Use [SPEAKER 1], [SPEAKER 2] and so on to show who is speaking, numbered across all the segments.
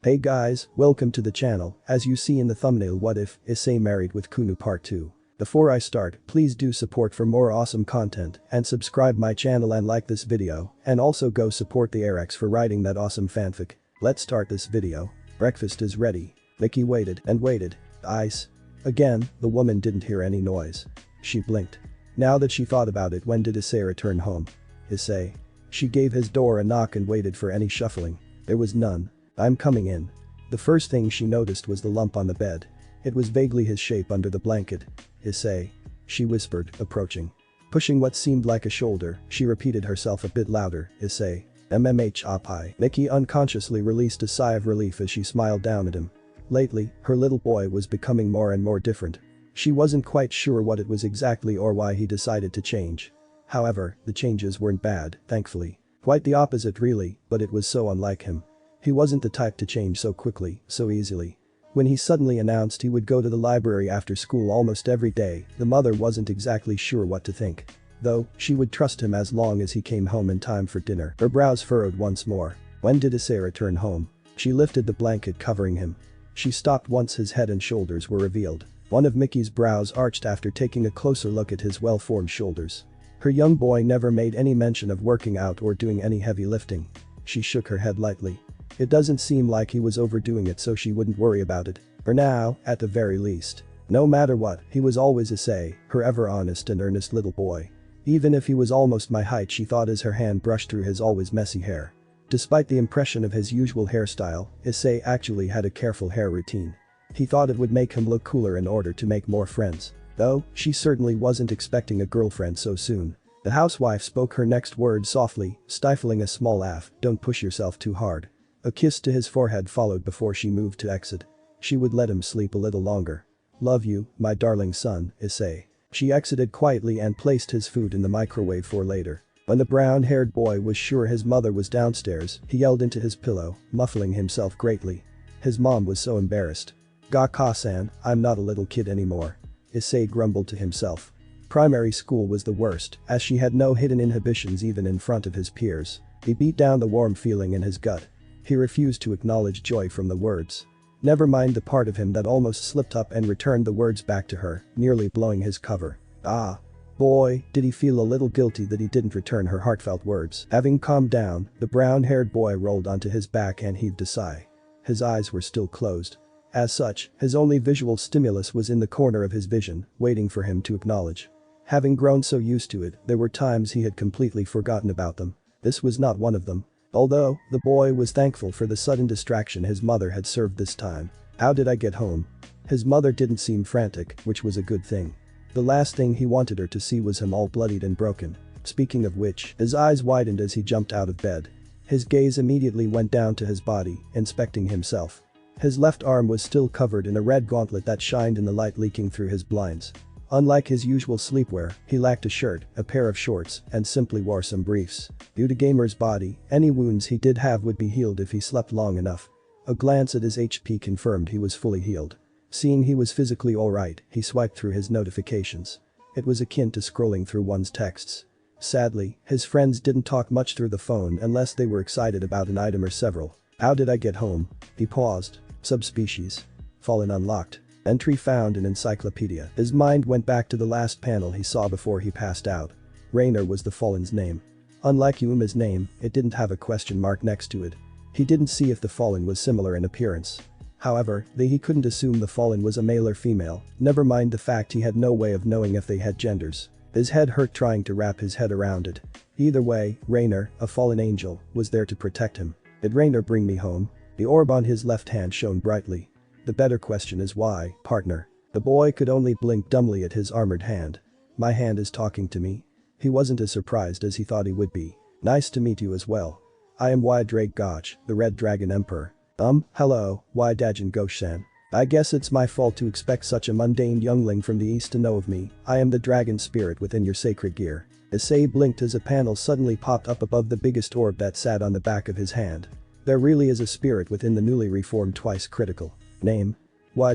[SPEAKER 1] Hey guys, welcome to the channel. As you see in the thumbnail, what if Issei married with Kunou part 2. Before I start, please do support for more awesome content and subscribe my channel and like this video, and also go support the Aerex for writing that awesome fanfic. Let's start this video. Breakfast is ready. Mickey waited and waited. Ice. Again, the woman didn't hear any noise. She blinked. Now that she thought about it, when did Issei return home? Issei. She gave his door a knock and waited for any shuffling. There was none. I'm coming in. The first thing she noticed was the lump on the bed. It was vaguely his shape under the blanket. Issei. She whispered, approaching. Pushing what seemed like a shoulder, she repeated herself a bit louder, Issei. MMHAPI. Mickey unconsciously released a sigh of relief as she smiled down at him. Lately, her little boy was becoming more and more different. She wasn't quite sure what it was exactly or why he decided to change. However, the changes weren't bad, thankfully. Quite the opposite really, but it was so unlike him. He wasn't the type to change so quickly, so easily. When he suddenly announced he would go to the library after school almost every day, the mother wasn't exactly sure what to think. Though, she would trust him as long as he came home in time for dinner. Her brows furrowed once more. When did Issei return home? She lifted the blanket covering him. She stopped once his head and shoulders were revealed. One of Mickey's brows arched after taking a closer look at his well-formed shoulders. Her young boy never made any mention of working out or doing any heavy lifting. She shook her head lightly. It doesn't seem like he was overdoing it, so she wouldn't worry about it. For now, at the very least. No matter what, he was always Issei, her ever honest and earnest little boy. Even if he was almost my height, she thought as her hand brushed through his always messy hair. Despite the impression of his usual hairstyle, Issei actually had a careful hair routine. He thought it would make him look cooler in order to make more friends. Though, she certainly wasn't expecting a girlfriend so soon. The housewife spoke her next words softly, stifling a small laugh. Don't push yourself too hard. A kiss to his forehead followed before she moved to exit. She would let him sleep a little longer. Love you, my darling son, Issei. She exited quietly and placed his food in the microwave for later. When the brown-haired boy was sure his mother was downstairs, he yelled into his pillow, muffling himself greatly. His mom was so embarrassed. Gaka-san, I'm not a little kid anymore. Issei grumbled to himself. Primary school was the worst, as she had no hidden inhibitions even in front of his peers. He beat down the warm feeling in his gut. He refused to acknowledge joy from the words. Never mind the part of him that almost slipped up and returned the words back to her, nearly blowing his cover. Ah. Boy, did he feel a little guilty that he didn't return her heartfelt words. Having calmed down, the brown-haired boy rolled onto his back and heaved a sigh. His eyes were still closed. As such, his only visual stimulus was in the corner of his vision, waiting for him to acknowledge. Having grown so used to it, there were times he had completely forgotten about them. This was not one of them. Although, the boy was thankful for the sudden distraction his mother had served this time. How did I get home? His mother didn't seem frantic, which was a good thing. The last thing he wanted her to see was him all bloodied and broken. Speaking of which, his eyes widened as he jumped out of bed. His gaze immediately went down to his body, inspecting himself. His left arm was still covered in a red gauntlet that shined in the light leaking through his blinds. Unlike his usual sleepwear, he lacked a shirt, a pair of shorts, and simply wore some briefs. Due to Gamer's body, any wounds he did have would be healed if he slept long enough. A glance at his HP confirmed he was fully healed. Seeing he was physically alright, he swiped through his notifications. It was akin to scrolling through one's texts. Sadly, his friends didn't talk much through the phone unless they were excited about an item or several. How did I get home? He paused. Subspecies. Fallen unlocked. Entry found in encyclopedia. His mind went back to the last panel he saw before he passed out. Rainer was the Fallen's name. Unlike Yuma's name, it didn't have a question mark next to it. He didn't see if the Fallen was similar in appearance. However, he couldn't assume the Fallen was a male or female, never mind the fact he had no way of knowing if they had genders. His head hurt trying to wrap his head around it. Either way, Rainer, a fallen angel, was there to protect him. Did Rainer bring me home? The orb on his left hand shone brightly. The better question is why, partner. The boy could only blink dumbly at his armored hand. My hand is talking to me. He wasn't as surprised as he thought he would be. Nice to meet you as well. I am Drake Gotch, the Red Dragon Emperor. Hello, Dajan Goshan. I guess it's my fault to expect such a mundane youngling from the east to know of me. I am the dragon spirit within your sacred gear. Issei blinked as a panel suddenly popped up above the biggest orb that sat on the back of his hand. There really is a spirit within the newly reformed twice critical. Name.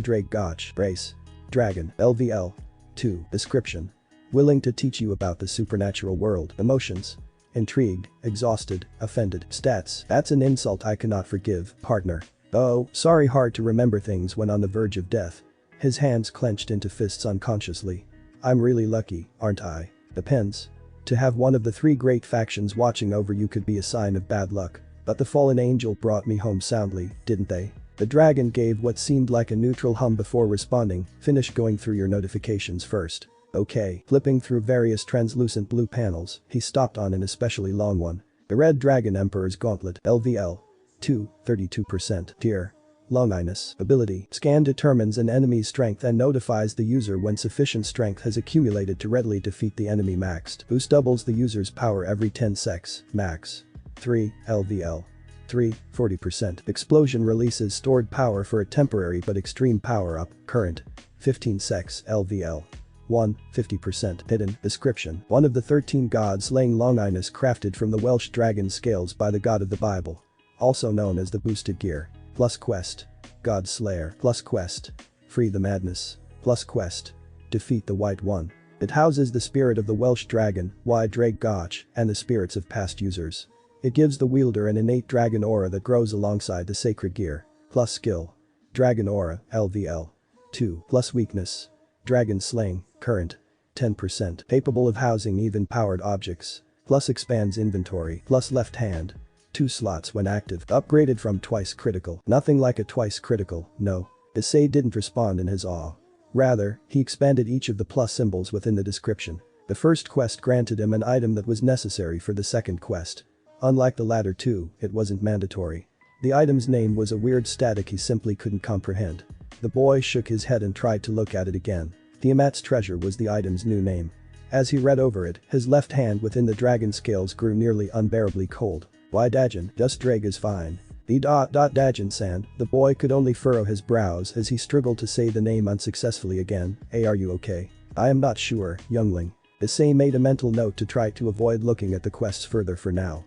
[SPEAKER 1] Drake Gotch. Race. Dragon. LVL. 2. Description. Willing to teach you about the supernatural world. Emotions. Intrigued, exhausted, offended. Stats. That's an insult I cannot forgive, partner. Oh, sorry, hard to remember things when on the verge of death. His hands clenched into fists unconsciously. I'm really lucky, aren't I? Depends. To have one of the three great factions watching over you could be a sign of bad luck. But the fallen angel brought me home soundly, didn't they? The dragon gave what seemed like a neutral hum before responding. Finish going through your notifications first. Okay. Flipping through various translucent blue panels, he stopped on an especially long one. The Red Dragon Emperor's Gauntlet, LVL. 2, 32%. Tier. Longinus. Ability. Scan determines an enemy's strength and notifies the user when sufficient strength has accumulated to readily defeat the enemy maxed. Boost doubles the user's power every 10 secs. Max. 3, LVL. 3, 40%. Explosion releases stored power for a temporary but extreme power-up. Current. 15 secs. LVL. 1, 50%. Hidden. Description. One of the 13 gods slaying Longinus crafted from the Welsh dragon scales by the god of the Bible. Also known as the boosted gear. Plus quest. God Slayer. Plus quest. Free the madness. Plus quest. Defeat the White One. It houses the spirit of the Welsh dragon, Drake Gotch, and the spirits of past users. It gives the wielder an innate dragon aura that grows alongside the sacred gear. Plus skill. Dragon aura, LVL. 2. Plus weakness. Dragon slaying, current. 10%. Capable of housing even powered objects. Plus expands inventory. Plus left hand. 2 slots when active. Upgraded from twice critical. Nothing like a twice critical, no. Issei didn't respond in his awe. Rather, he expanded each of the plus symbols within the description. The first quest granted him an item that was necessary for the second quest. Unlike the latter two, it wasn't mandatory. The item's name was a weird static he simply couldn't comprehend. The boy shook his head and tried to look at it again. Tiamat's treasure was the item's new name. As he read over it, his left hand within the dragon scales grew nearly unbearably cold. Why Dajan, just Drag is fine. Dajan-san, the boy could only furrow his brows as he struggled to say the name unsuccessfully again. Hey, are you okay? I am not sure, youngling. Issei made a mental note to try to avoid looking at the quests further for now.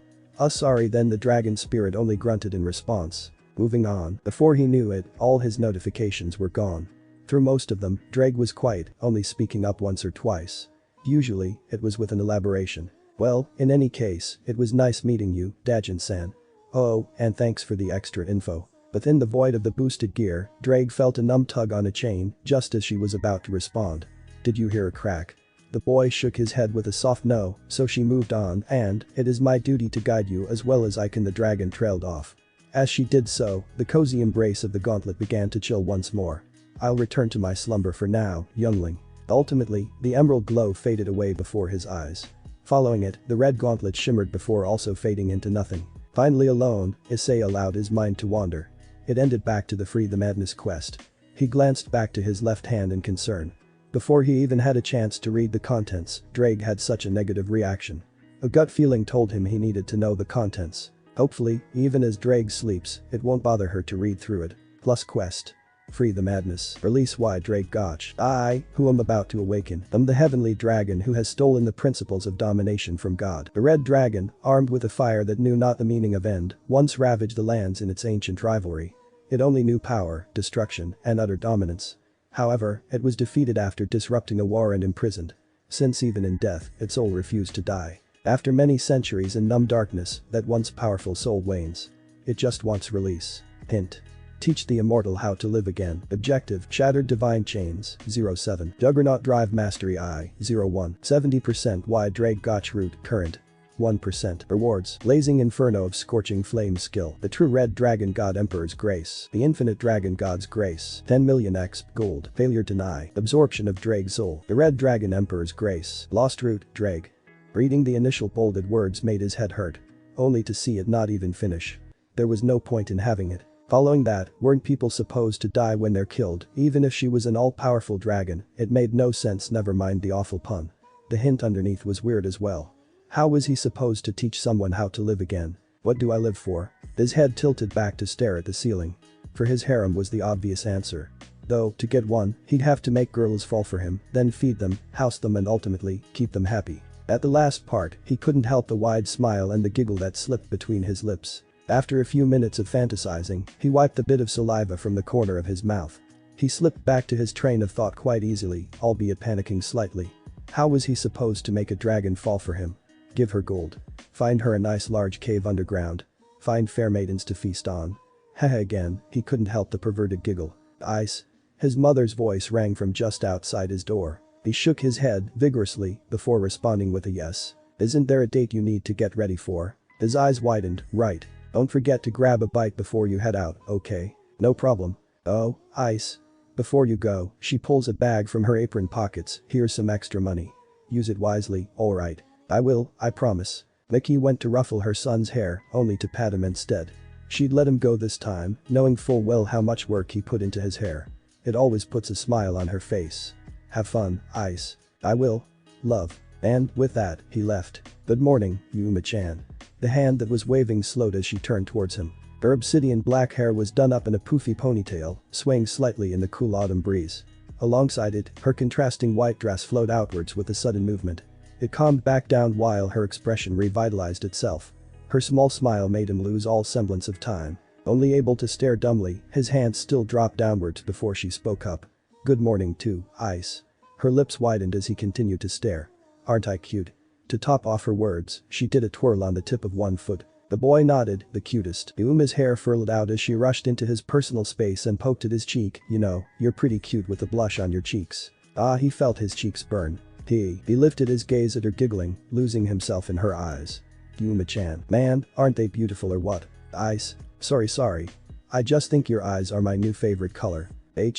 [SPEAKER 1] Sorry, then the dragon spirit only grunted in response. Moving on, before he knew it, all his notifications were gone. Through most of them, Drake was quiet, only speaking up once or twice. Usually, it was with an elaboration. Well, in any case, it was nice meeting you, Dajan-san. Oh, and thanks for the extra info. Within the void of the boosted gear, Drake felt a numb tug on a chain, just as she was about to respond. Did you hear a crack? The boy shook his head with a soft no, so she moved on and, it is my duty to guide you as well as I can. The dragon trailed off. As she did so, the cozy embrace of the gauntlet began to chill once more. I'll return to my slumber for now, youngling. Ultimately, the emerald glow faded away before his eyes. Following it, the red gauntlet shimmered before also fading into nothing. Finally alone, Issei allowed his mind to wander. It ended back to the Free the Madness quest. He glanced back to his left hand in concern. Before he even had a chance to read the contents, Drake had such a negative reaction. A gut feeling told him he needed to know the contents. Hopefully, even as Drake sleeps, it won't bother her to read through it. Plus quest. Free the madness. Release Drake Gotch. I, who am about to awaken, am the heavenly dragon who has stolen the principles of domination from God. The red dragon, armed with a fire that knew not the meaning of end, once ravaged the lands in its ancient rivalry. It only knew power, destruction, and utter dominance. However, it was defeated after disrupting a war and imprisoned. Since even in death, its soul refused to die. After many centuries in numb darkness, that once powerful soul wanes. It just wants release. Hint. Teach the immortal how to live again. Objective. Shattered divine chains. 07. Juggernaut drive mastery I. 01. 70% wide Drake Gotch root. Current. 1%. Rewards. Blazing inferno of scorching flame skill. The true red dragon god emperor's grace. The infinite dragon god's grace. 10 million exp. Gold. Failure deny. Absorption of Drake's soul. The red dragon emperor's grace. Lost root. Drake. Reading the initial bolded words made his head hurt. Only to see it not even finish. There was no point in having it. Following that, weren't people supposed to die when they're killed? Even if she was an all-powerful dragon, it made no sense, never mind the awful pun. The hint underneath was weird as well. How was he supposed to teach someone how to live again? What do I live for? His head tilted back to stare at the ceiling. For his harem was the obvious answer. Though, to get one, he'd have to make girls fall for him, then feed them, house them and ultimately, keep them happy. At the last part, he couldn't help the wide smile and the giggle that slipped between his lips. After a few minutes of fantasizing, he wiped a bit of saliva from the corner of his mouth. He slipped back to his train of thought quite easily, albeit panicking slightly. How was he supposed to make a dragon fall for him? Give her gold. Find her a nice large cave underground. Find fair maidens to feast on. Haha again, he couldn't help the perverted giggle. Ice. His mother's voice rang from just outside his door. He shook his head vigorously before responding with a yes. Isn't there a date you need to get ready for? His eyes widened, right. Don't forget to grab a bite before you head out, okay? No problem. Oh, Ice. Before you go, she pulls a bag from her apron pockets, here's some extra money. Use it wisely, alright. I will, I promise. Mickey went to ruffle her son's hair, only to pat him instead. She'd let him go this time, knowing full well how much work he put into his hair. It always puts a smile on her face. Have fun, Ice. I will. Love. And, with that, he left. Good morning, Yuma-chan. The hand that was waving slowed as she turned towards him. Her obsidian black hair was done up in a poofy ponytail, swaying slightly in the cool autumn breeze. Alongside it, her contrasting white dress flowed outwards with a sudden movement. It calmed back down while her expression revitalized itself. Her small smile made him lose all semblance of time. Only able to stare dumbly, his hands still dropped downwards before she spoke up. Good morning too, Ice. Her lips widened as he continued to stare. Aren't I cute? To top off her words, she did a twirl on the tip of one foot. The boy nodded, the cutest. Yuma's hair furled out as she rushed into his personal space and poked at his cheek. You know, you're pretty cute with the blush on your cheeks. Ah, he felt his cheeks burn. He lifted his gaze at her giggling, losing himself in her eyes. Yuma-chan, man, aren't they beautiful or what? Ice. Sorry. I just think your eyes are my new favorite color.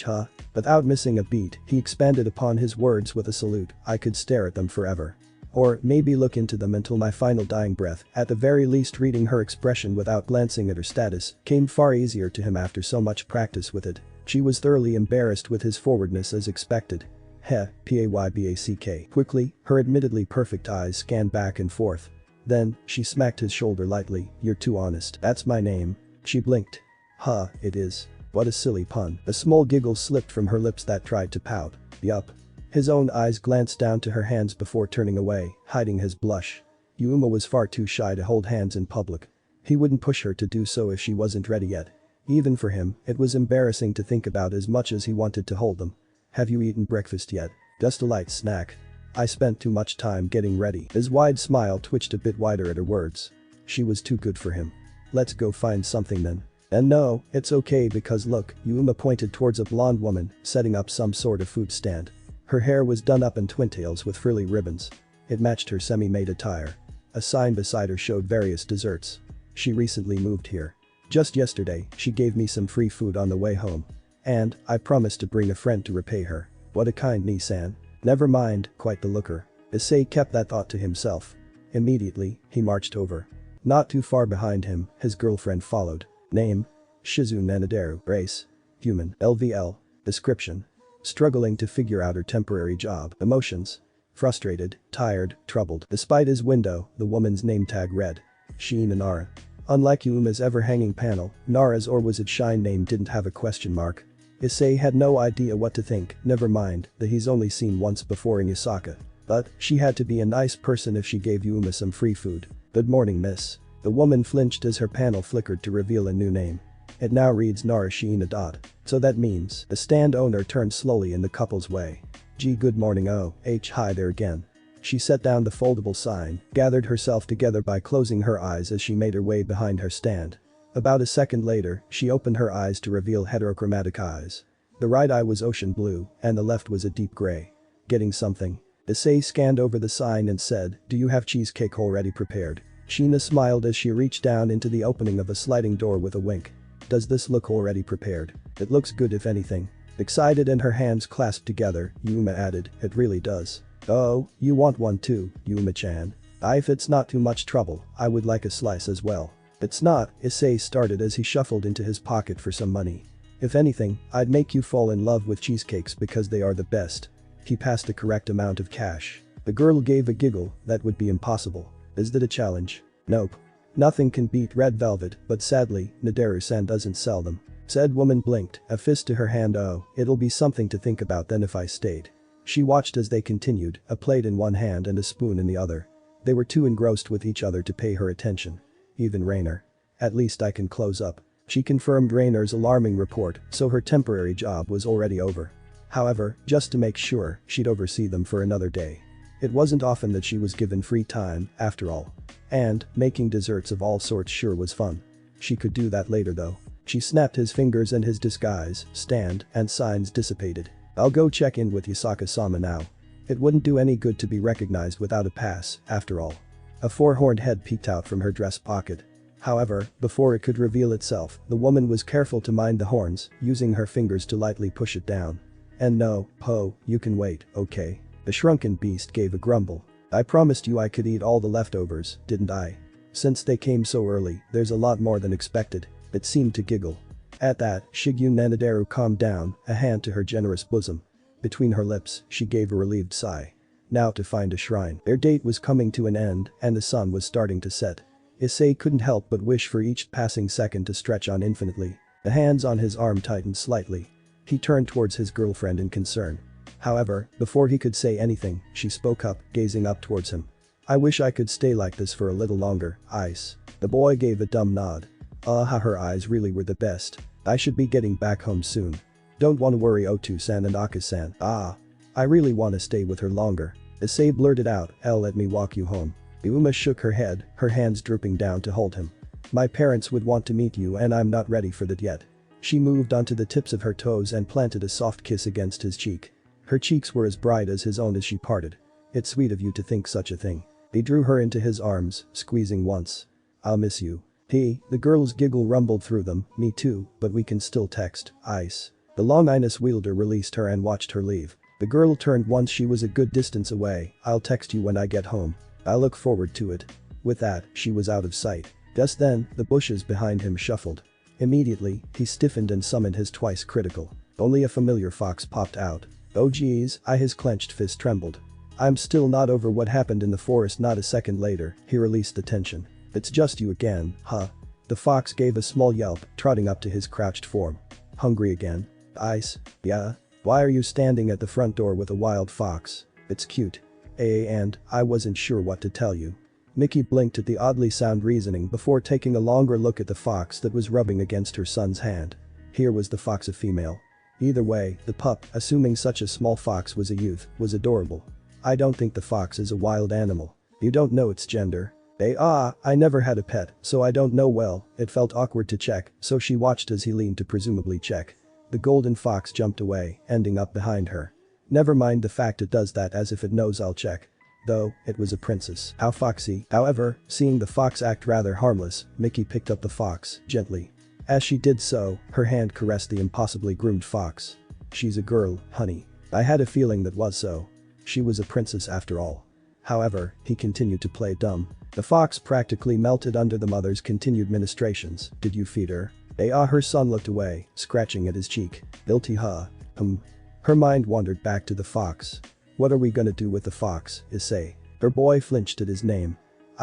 [SPEAKER 1] Huh? Without missing a beat, he expanded upon his words with a salute. I could stare at them forever. Or maybe look into them until my final dying breath. At the very least, reading her expression without glancing at her status came far easier to him after so much practice with it. She was thoroughly embarrassed with his forwardness as expected. Payback. Quickly, her admittedly perfect eyes scanned back and forth. Then, she smacked his shoulder lightly. You're too honest. That's my name. She blinked. Huh, it is. What a silly pun. A small giggle slipped from her lips that tried to pout. Yup. His own eyes glanced down to her hands before turning away, hiding his blush. Yuma was far too shy to hold hands in public. He wouldn't push her to do so if she wasn't ready yet. Even for him, it was embarrassing to think about as much as he wanted to hold them. Have you eaten breakfast yet? Just a light snack. I spent too much time getting ready. His wide smile twitched a bit wider at her words. She was too good for him. Let's go find something then. And no, it's okay because look, Yuma pointed towards a blonde woman, setting up some sort of food stand. Her hair was done up in twintails with frilly ribbons. It matched her semi-maid attire. A sign beside her showed various desserts. She recently moved here. Just yesterday, she gave me some free food on the way home. And, I promised to bring a friend to repay her. What a kind Nissan. Never mind, quite the looker. Issei kept that thought to himself. Immediately, he marched over. Not too far behind him, his girlfriend followed. Name? Shizu Nanaderu. Race? Human. LVL. Description. Struggling to figure out her temporary job. Emotions. Frustrated, tired, troubled. Despite his window, the woman's name tag read. Sheen Nara. Unlike Yuma's ever-hanging panel, Nara's or was it Shine name didn't have a question mark. Issei had no idea what to think, never mind that he's only seen once before in Osaka. But, she had to be a nice person if she gave Yuma some free food. Good morning, miss. The woman flinched as her panel flickered to reveal a new name. It now reads Nara Shiina. So that means, the stand owner turned slowly in the couple's way. Gee, good morning. Oh, hi there again. She set down the foldable sign, gathered herself together by closing her eyes as she made her way behind her stand. About a second later, she opened her eyes to reveal heterochromatic eyes. The right eye was ocean blue, and the left was a deep gray. Getting something? Issei scanned over the sign and said, do you have cheesecake already prepared? Sheena smiled as she reached down into the opening of a sliding door with a wink. Does this look already prepared? It looks good if anything. Excited and her hands clasped together, Yuma added, it really does. Oh, you want one too, Yuma-chan? If it's not too much trouble, I would like a slice as well. It's not, Issei started as he shuffled into his pocket for some money. If anything, I'd make you fall in love with cheesecakes because they are the best. He passed the correct amount of cash. The girl gave a giggle. That would be impossible. Is that a challenge? Nope. Nothing can beat red velvet, but sadly, Naderu-san doesn't sell them. Said woman blinked, a fist to her hand. Oh, it'll be something to think about then if I stayed. She watched as they continued, a plate in one hand and a spoon in the other. They were too engrossed with each other to pay her attention. Even Rainer. At least I can close up. She confirmed Rainer's alarming report, so her temporary job was already over. However, just to make sure, she'd oversee them for another day. It wasn't often that she was given free time, after all. And, making desserts of all sorts sure was fun. She could do that later though. She snapped his fingers and his disguise, stand, and signs dissipated. I'll go check in with Yasaka-sama now. It wouldn't do any good to be recognized without a pass, after all. A four-horned head peeked out from her dress pocket. However, before it could reveal itself, the woman was careful to mind the horns, using her fingers to lightly push it down. And no, Po, you can wait, okay? The shrunken beast gave a grumble. I promised you I could eat all the leftovers, didn't I? Since they came so early, there's a lot more than expected. It seemed to giggle. At that, Shigyu Nanaderu calmed down, a hand to her generous bosom. Between her lips, she gave a relieved sigh. Now to find a shrine. Their date was coming to an end, and the sun was starting to set. Issei couldn't help but wish for each passing second to stretch on infinitely. The hands on his arm tightened slightly. He turned towards his girlfriend in concern. However, before he could say anything, she spoke up, gazing up towards him. I wish I could stay like this for a little longer, Ice. The boy gave a dumb nod. How her eyes really were the best. I should be getting back home soon. Don't wanna worry Otu-san and Aka-san. I really wanna stay with her longer. Issei blurted out, let me walk you home. Uma shook her head, her hands drooping down to hold him. My parents would want to meet you and I'm not ready for that yet. She moved onto the tips of her toes and planted a soft kiss against his cheek. Her cheeks were as bright as his own as she parted. It's sweet of you to think such a thing. He drew her into his arms, squeezing once. I'll miss you. The girl's giggle rumbled through them, me too, but we can still text, Ice. The Longinus wielder released her and watched her leave. The girl turned once she was a good distance away. I'll text you when I get home. I look forward to it. With that, she was out of sight. Just then, the bushes behind him shuffled. Immediately, he stiffened and summoned his twice critical. Only a familiar fox popped out. Oh geez, his clenched fist trembled. I'm still not over what happened in the forest. Not a second later, he released the tension. It's just you again, huh? The fox gave a small yelp, trotting up to his crouched form. Hungry again? Ice? Yeah? Why are you standing at the front door with a wild fox? It's cute. And I wasn't sure what to tell you. Mickey blinked at the oddly sound reasoning before taking a longer look at the fox that was rubbing against her son's hand. Here was the fox a female. Either way, the pup, assuming such a small fox was a youth, was adorable. I don't think the fox is a wild animal. You don't know its gender. I never had a pet, so I don't know. Well, it felt awkward to check, so she watched as he leaned to presumably check. The golden fox jumped away, ending up behind her. Never mind the fact it does that as if it knows I'll check. Though, it was a princess. How foxy. However, seeing the fox act rather harmless, Mickey picked up the fox, gently. As she did so, her hand caressed the impossibly groomed fox. She's a girl, honey. I had a feeling that was so. She was a princess after all. However, he continued to play dumb. The fox practically melted under the mother's continued ministrations. Did you feed her? Her son looked away, scratching at his cheek. Ilti. Her mind wandered back to the fox. What are we gonna do with the fox, Issei? Her boy flinched at his name.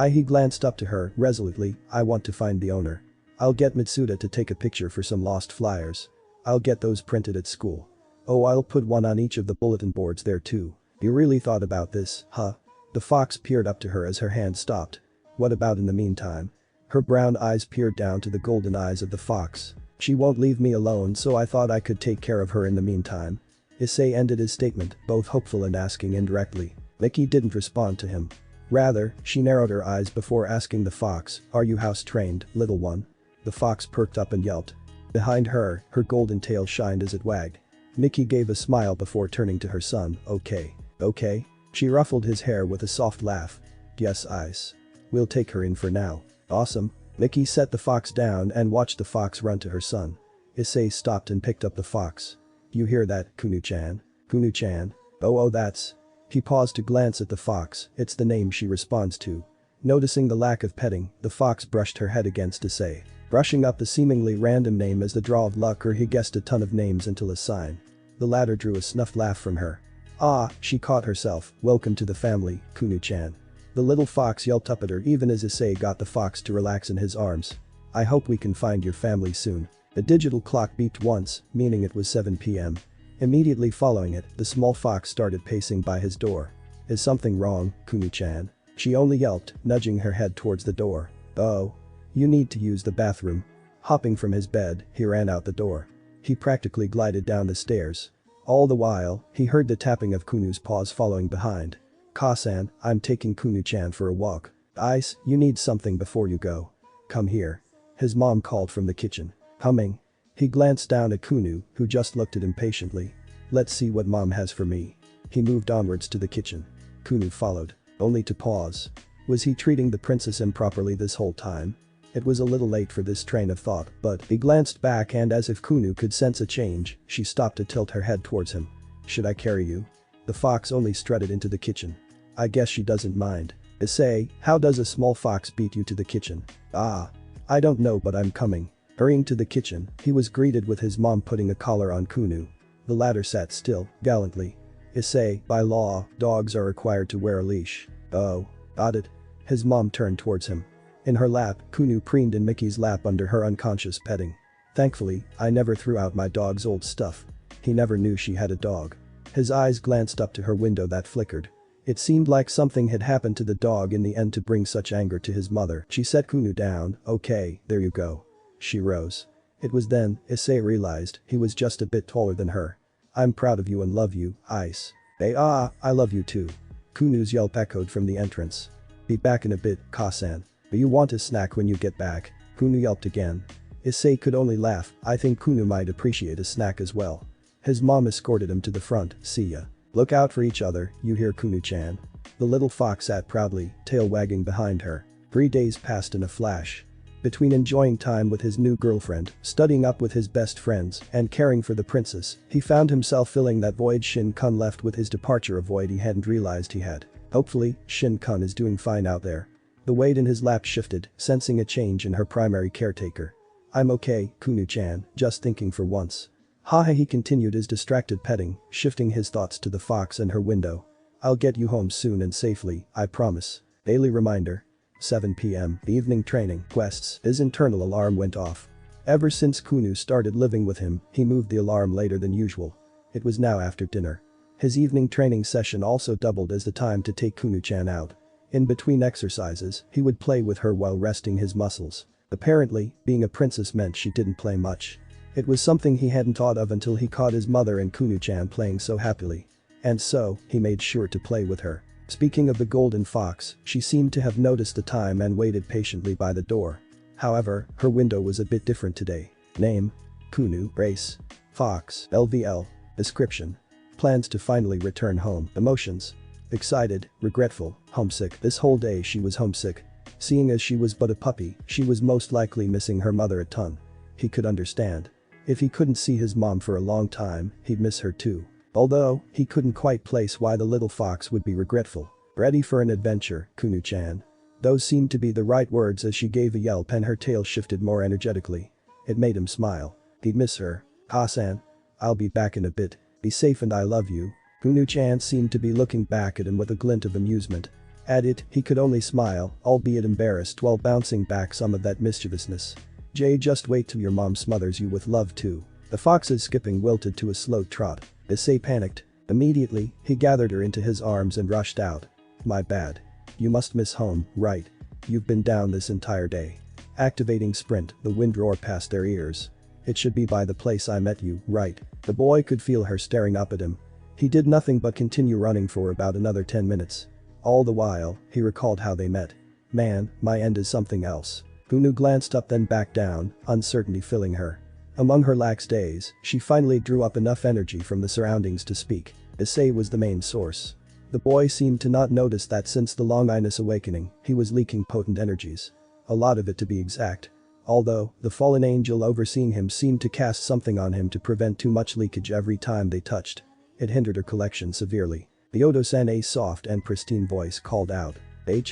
[SPEAKER 1] He glanced up to her, resolutely. I want to find the owner. I'll get Mitsuda to take a picture for some lost flyers. I'll get those printed at school. I'll put one on each of the bulletin boards there too. You really thought about this, huh? The fox peered up to her as her hand stopped. What about in the meantime? Her brown eyes peered down to the golden eyes of the fox. She won't leave me alone, so I thought I could take care of her in the meantime. Issei ended his statement, both hopeful and asking indirectly. Mickey didn't respond to him. Rather, she narrowed her eyes before asking the fox, are you house-trained, little one? The fox perked up and yelped. Behind her, her golden tail shined as it wagged. Mickey gave a smile before turning to her son. Okay. She ruffled his hair with a soft laugh. Yes, Ice. We'll take her in for now. Awesome. Mickey set the fox down and watched the fox run to her son. Issei stopped and picked up the fox. You hear that, Kunou-chan? Kunou-chan? Oh, that's. He paused to glance at the fox. It's the name she responds to. Noticing the lack of petting, the fox brushed her head against Issei, brushing up the seemingly random name as the draw of luck, or he guessed a ton of names until a sign. The latter drew a snuffed laugh from her. She caught herself. Welcome to the family, Kunou-chan. The little fox yelped up at her even as Issei got the fox to relax in his arms. I hope we can find your family soon. The digital clock beeped once, meaning it was 7 p.m. Immediately following it, the small fox started pacing by his door. Is something wrong, Kunou-chan? She only yelped, nudging her head towards the door. Oh. You need to use the bathroom. Hopping from his bed, he ran out the door. He practically glided down the stairs. All the while, he heard the tapping of Kunou's paws following behind. Ka-san, I'm taking Kunou-chan for a walk. Ice, you need something before you go. Come here. His mom called from the kitchen. Humming. He glanced down at Kunou, who just looked at him patiently. Let's see what mom has for me. He moved onwards to the kitchen. Kunou followed, only to pause. Was he treating the princess improperly this whole time? It was a little late for this train of thought, but he glanced back and as if Kunou could sense a change, she stopped to tilt her head towards him. Should I carry you? The fox only strutted into the kitchen. I guess she doesn't mind. Issei, how does a small fox beat you to the kitchen? Ah. I don't know but I'm coming. Hurrying to the kitchen, he was greeted with his mom putting a collar on Kunou. The latter sat still, gallantly. Issei, by law, dogs are required to wear a leash. Oh. Got it. His mom turned towards him. In her lap, Kunou preened in Mickey's lap under her unconscious petting. Thankfully, I never threw out my dog's old stuff. He never knew she had a dog. His eyes glanced up to her window that flickered. It seemed like something had happened to the dog in the end to bring such anger to his mother. She set Kunou down. Okay, there you go. She rose. It was then Issei realized he was just a bit taller than her. I'm proud of you and love you, Ice. Hey I love you too. Kunou's yelp echoed from the entrance. Be back in a bit, Ka-san. Do you want a snack when you get back? Kunou yelped again. Issei could only laugh. I think Kunou might appreciate a snack as well. His mom escorted him to the front. See ya. Look out for each other, you hear Kunou-chan. The little fox sat proudly, tail wagging behind her. 3 days passed in a flash. Between enjoying time with his new girlfriend, studying up with his best friends, and caring for the princess, he found himself filling that void Shin-kun left with his departure, a void he hadn't realized he had. Hopefully, Shin-kun is doing fine out there. The weight in his lap shifted, sensing a change in her primary caretaker. I'm okay, Kunou-chan, just thinking for once. Haha, he continued his distracted petting, shifting his thoughts to the fox and her window. I'll get you home soon and safely, I promise. Daily reminder. 7 p.m. Evening training. Quests. His internal alarm went off. Ever since Kunou started living with him, he moved the alarm later than usual. It was now after dinner. His evening training session also doubled as the time to take Kunou-chan out. In between exercises, he would play with her while resting his muscles. Apparently, being a princess meant she didn't play much. It was something he hadn't thought of until he caught his mother and Kunou-chan playing so happily. And so, he made sure to play with her. Speaking of the golden fox, she seemed to have noticed the time and waited patiently by the door. However, her window was a bit different today. Name: Kunou. Race: Fox. LVL. Description: plans to finally return home. Emotions: excited, regretful, homesick. This whole day she was homesick. Seeing as she was but a puppy, she was most likely missing her mother a ton. He could understand. If he couldn't see his mom for a long time, he'd miss her too. Although, he couldn't quite place why the little fox would be regretful. Ready for an adventure, Kunou-chan? Those seemed to be the right words as she gave a yelp and her tail shifted more energetically. It made him smile. He'd miss her. Ka-san. I'll be back in a bit. Be safe and I love you. Kunou-chan seemed to be looking back at him with a glint of amusement. At it, he could only smile, albeit embarrassed while bouncing back some of that mischievousness. Jay, just wait till your mom smothers you with love too. The fox's skipping wilted to a slow trot. Issei panicked. Immediately, he gathered her into his arms and rushed out. My bad. You must miss home, right? You've been down this entire day. Activating sprint, the wind roared past their ears. It should be by the place I met you, right? The boy could feel her staring up at him. He did nothing but continue running for about another 10 minutes. All the while, he recalled how they met. Man, my end is something else. Kunou glanced up then back down, uncertainty filling her. Among her lax days, she finally drew up enough energy from the surroundings to speak. Issei was the main source. The boy seemed to not notice that since the Long Inus awakening, he was leaking potent energies. A lot of it to be exact. Although, the fallen angel overseeing him seemed to cast something on him to prevent too much leakage every time they touched. It hindered her collection severely. The Odo-san's soft and pristine voice called out.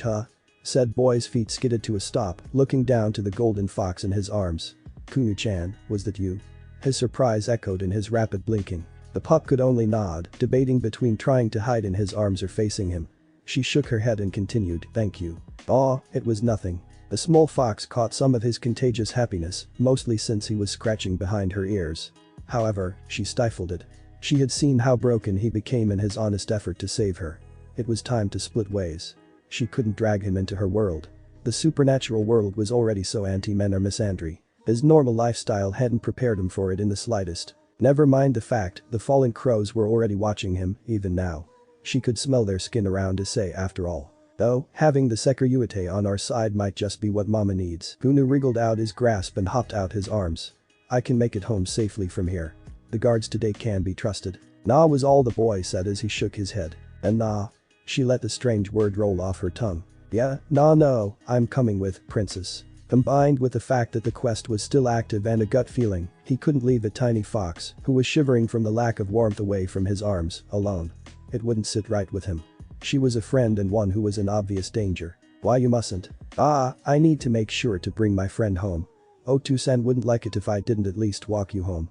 [SPEAKER 1] Huh? Said boy's feet skidded to a stop, looking down to the golden fox in his arms. Kunou-chan, was that you? His surprise echoed in his rapid blinking. The pup could only nod, debating between trying to hide in his arms or facing him. She shook her head and continued, thank you. Aw, it was nothing. The small fox caught some of his contagious happiness, mostly since he was scratching behind her ears. However, she stifled it. She had seen how broken he became in his honest effort to save her. It was time to split ways. She couldn't drag him into her world. The supernatural world was already so anti-men or misandry. His normal lifestyle hadn't prepared him for it in the slightest. Never mind the fact the fallen crows were already watching him, even now. She could smell their skin around Issei after all. Though, having the Sekiryuite on our side might just be what mama needs. Kunou wriggled out his grasp and hopped out his arms. I can make it home safely from here. The guards today can be trusted. Nah was all the boy said as he shook his head. And nah. She let the strange word roll off her tongue. Yeah, nah no, I'm coming with, princess. Combined with the fact that the quest was still active and a gut feeling, he couldn't leave a tiny fox, who was shivering from the lack of warmth away from his arms, alone. It wouldn't sit right with him. She was a friend and one who was in obvious danger. Why you mustn't? Ah, I need to make sure to bring my friend home. Otu-san wouldn't like it if I didn't at least walk you home.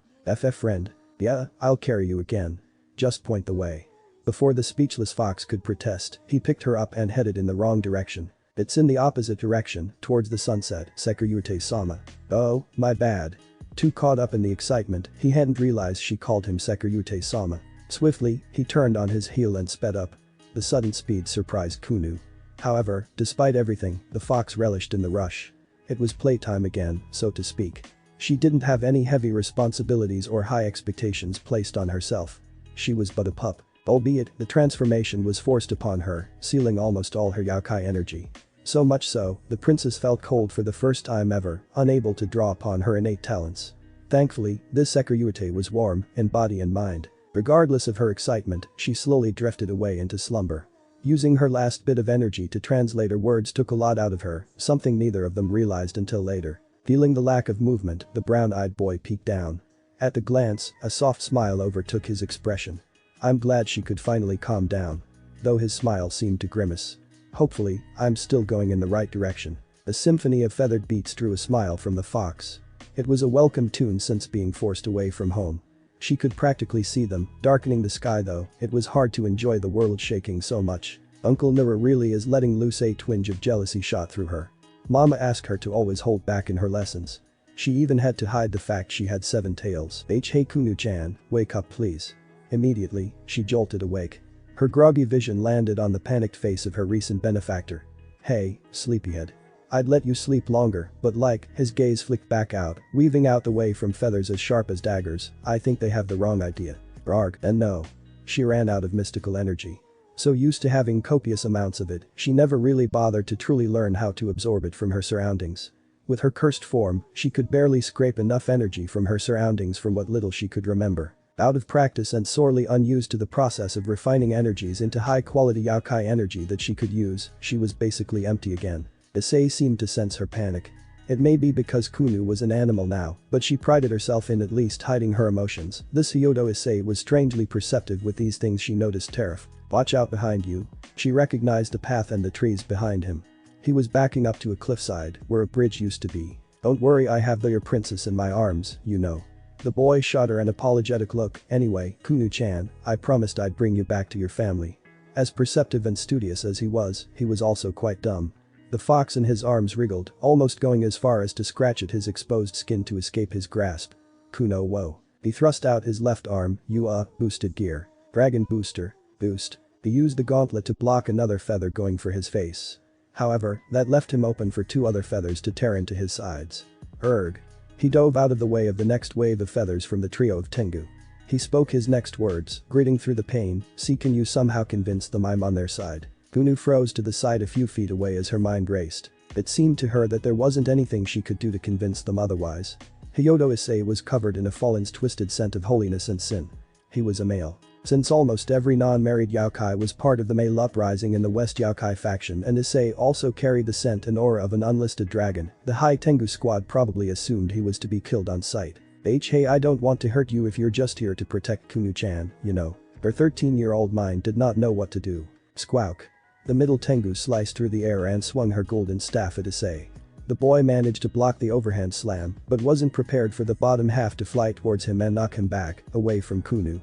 [SPEAKER 1] Friend. Yeah, I'll carry you again. Just point the way. Before the speechless fox could protest, he picked her up and headed in the wrong direction. It's in the opposite direction, towards the sunset, Sekiryute-sama. Oh, my bad. Too caught up in the excitement, he hadn't realized she called him Sekiryute-sama. Swiftly, he turned on his heel and sped up. The sudden speed surprised Kunou. However, despite everything, the fox relished in the rush. It was playtime again, so to speak. She didn't have any heavy responsibilities or high expectations placed on herself. She was but a pup. Albeit, the transformation was forced upon her, sealing almost all her yokai energy. So much so, the princess felt cold for the first time ever, unable to draw upon her innate talents. Thankfully, this Sekiryute was warm, in body and mind. Regardless of her excitement, she slowly drifted away into slumber. Using her last bit of energy to translate her words took a lot out of her, something neither of them realized until later. Feeling the lack of movement, the brown-eyed boy peeked down. At the glance, a soft smile overtook his expression. I'm glad she could finally calm down. Though his smile seemed to grimace. Hopefully, I'm still going in the right direction. A symphony of feathered beats drew a smile from the fox. It was a welcome tune since being forced away from home. She could practically see them, darkening the sky though, it was hard to enjoy the world shaking so much. Uncle Nura really is letting loose. A twinge of jealousy shot through her. Mama asked her to always hold back in her lessons. She even had to hide the fact she had 7 tails. Hey Kunou-chan, wake up please. Immediately, she jolted awake. Her groggy vision landed on the panicked face of her recent benefactor. Hey, sleepyhead. I'd let you sleep longer, but his gaze flicked back out, weaving out the way from feathers as sharp as daggers. I think they have the wrong idea. Arg, and no. She ran out of mystical energy. So used to having copious amounts of it, she never really bothered to truly learn how to absorb it from her surroundings. With her cursed form, she could barely scrape enough energy from her surroundings from what little she could remember. Out of practice and sorely unused to the process of refining energies into high-quality yokai energy that she could use, she was basically empty again. Issei seemed to sense her panic. It may be because Kunou was an animal now, but she prided herself in at least hiding her emotions. This Hyodo Issei was strangely perceptive with these things. She noticed Tariff. Watch out behind you. She recognized the path and the trees behind him. He was backing up to a cliffside, where a bridge used to be. Don't worry, I have your princess in my arms, you know. The boy shot her an apologetic look. Anyway, Kunou-chan, I promised I'd bring you back to your family. As perceptive and studious as he was also quite dumb. The fox in his arms wriggled, almost going as far as to scratch at his exposed skin to escape his grasp. Kunou, whoa. He thrust out his left arm. Boosted gear. Dragon booster. Boost. He used the gauntlet to block another feather going for his face. However, that left him open for 2 other feathers to tear into his sides. Erg. He dove out of the way of the next wave of feathers from the trio of Tengu. He spoke his next words, gritting through the pain. See, can you somehow convince them I'm on their side? Kunou froze to the side a few feet away as her mind raced. It seemed to her that there wasn't anything she could do to convince them otherwise. Hyodo Issei was covered in a fallen's twisted scent of holiness and sin. He was a male. Since almost every non-married yokai was part of the male uprising in the West Yokai faction and Issei also carried the scent and aura of an unlisted dragon, the High Tengu squad probably assumed he was to be killed on sight. Hey, I don't want to hurt you if you're just here to protect Kunou-chan, you know. Her 13-year-old mind did not know what to do. Squawk. The middle Tengu sliced through the air and swung her golden staff at Issei. The boy managed to block the overhand slam, but wasn't prepared for the bottom half to fly towards him and knock him back, away from Kunou.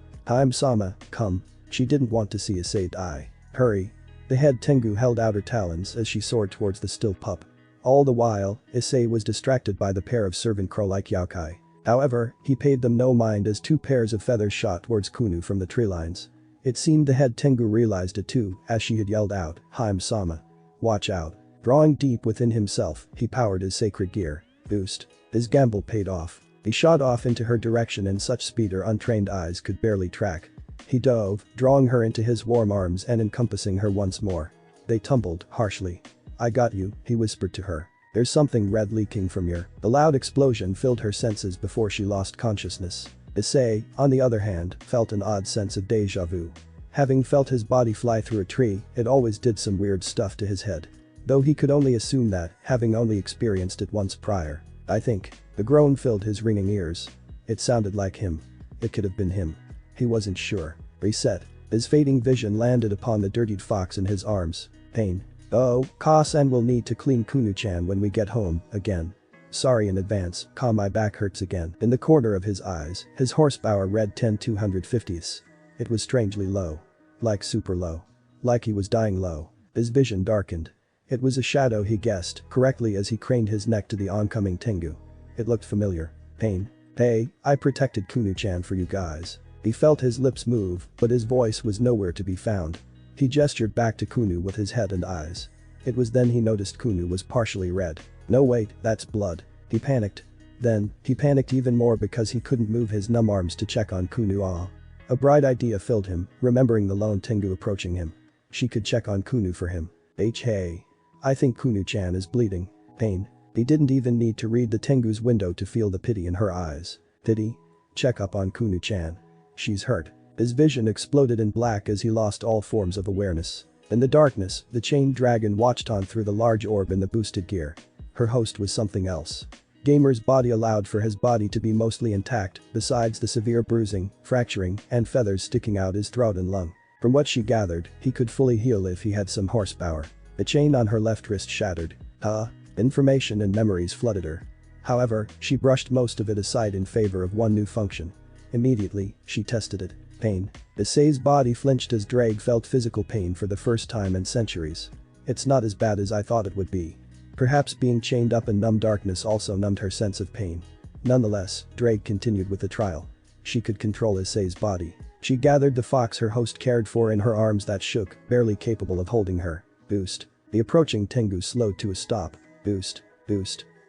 [SPEAKER 1] Sama, come. She didn't want to see Issei die. Hurry. The head Tengu held out her talons as she soared towards the still pup. All the while, Issei was distracted by the pair of servant crow-like yokai. However, he paid them no mind as 2 pairs of feathers shot towards Kunou from the tree lines. It seemed the head Tengu realized it too, as she had yelled out, Sama. Watch out. Drawing deep within himself, he powered his sacred gear. Boost. His gamble paid off. He shot off into her direction in such speed her untrained eyes could barely track. He dove, drawing her into his warm arms and encompassing her once more. They tumbled, harshly. I got you, he whispered to her. There's something red leaking from your. The loud explosion filled her senses before she lost consciousness. Issei, on the other hand, felt an odd sense of deja vu. Having felt his body fly through a tree, it always did some weird stuff to his head. Though he could only assume that, having only experienced it once prior. I think. The groan filled his ringing ears. It sounded like him. It could have been him. He wasn't sure. Reset. His fading vision landed upon the dirtied fox in his arms. Pain. Oh, Ka-san will need to clean Kunou-chan when we get home, again. Sorry in advance, my back hurts again. In the corner of his eyes, his horsepower read 10/250ths. It was strangely low. Like super low. Like he was dying low. His vision darkened. It was a shadow, he guessed correctly as he craned his neck to the oncoming Tengu. It looked familiar. Pain. Hey, I protected Kunou-chan for you guys. He felt his lips move, but his voice was nowhere to be found. He gestured back to Kunou with his head and eyes. It was then he noticed Kunou was partially red. No wait, that's blood. He panicked. Then, he panicked even more because he couldn't move his numb arms to check on Kunou. A bright idea filled him, remembering the lone Tengu approaching him. She could check on Kunou for him. Hey. I think Kunou-chan is bleeding. Pain. He didn't even need to read the Tengu's window to feel the pity in her eyes. Pity? Check up on Kunou-chan. She's hurt. His vision exploded in black as he lost all forms of awareness. In the darkness, the chained dragon watched on through the large orb in the boosted gear. Her host was something else. Gamer's body allowed for his body to be mostly intact, besides the severe bruising, fracturing, and feathers sticking out his throat and lung. From what she gathered, he could fully heal if he had some horsepower. The chain on her left wrist shattered. Information and memories flooded her. However, she brushed most of it aside in favor of one new function. Immediately, she tested it. Pain. Issei's body flinched as Drake felt physical pain for the first time in centuries. It's not as bad as I thought it would be. Perhaps being chained up in numb darkness also numbed her sense of pain. Nonetheless, Drake continued with the trial. She could control Issei's body. She gathered the fox her host cared for in her arms that shook, barely capable of holding her. Boost. The approaching Tengu slowed to a stop. Boost.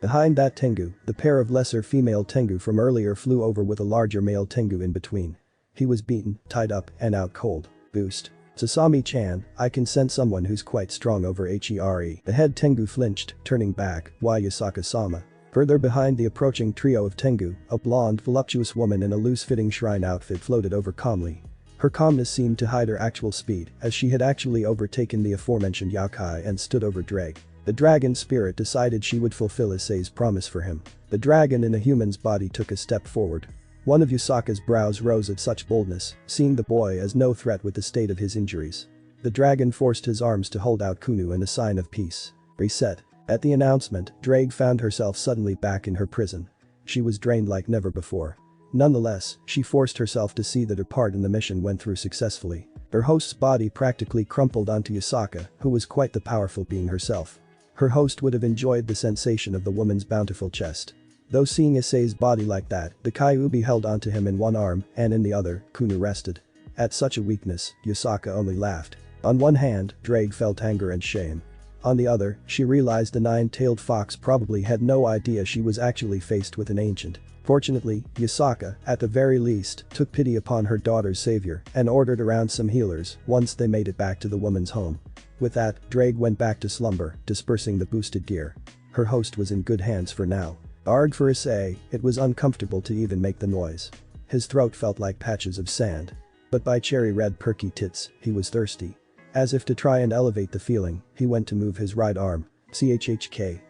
[SPEAKER 1] Behind that Tengu, the pair of lesser female Tengu from earlier flew over with a larger male Tengu in between. He was beaten, tied up, and out cold. Boost. Sasami-chan, I can sense someone who's quite strong over Here. The head Tengu flinched, turning back. Why Yasaka-sama? Further behind the approaching trio of Tengu, a blonde, voluptuous woman in a loose-fitting shrine outfit floated over calmly. Her calmness seemed to hide her actual speed, as she had actually overtaken the aforementioned Yakai and stood over Drake. The dragon spirit decided she would fulfill Issei's promise for him. The dragon in a human's body took a step forward. One of Yasaka's brows rose at such boldness, seeing the boy as no threat with the state of his injuries. The dragon forced his arms to hold out Kunou in a sign of peace. Reset. At the announcement, Drake found herself suddenly back in her prison. She was drained like never before. Nonetheless, she forced herself to see that her part in the mission went through successfully. Her host's body practically crumpled onto Yasaka, who was quite the powerful being herself. Her host would have enjoyed the sensation of the woman's bountiful chest. Though seeing Issei's body like that, the Kyuubi held onto him in one arm, and in the other, Kunou rested. At such a weakness, Yasaka only laughed. On one hand, Drake felt anger and shame. On the other, she realized the nine-tailed fox probably had no idea she was actually faced with an ancient. Fortunately, Yasaka, at the very least, took pity upon her daughter's savior and ordered around some healers once they made it back to the woman's home. With that, Drake went back to slumber, dispersing the boosted gear. Her host was in good hands for now. Arg for Issei, it was uncomfortable to even make the noise. His throat felt like patches of sand. But by cherry-red perky tits, he was thirsty. As if to try and elevate the feeling, he went to move his right arm. Chhk.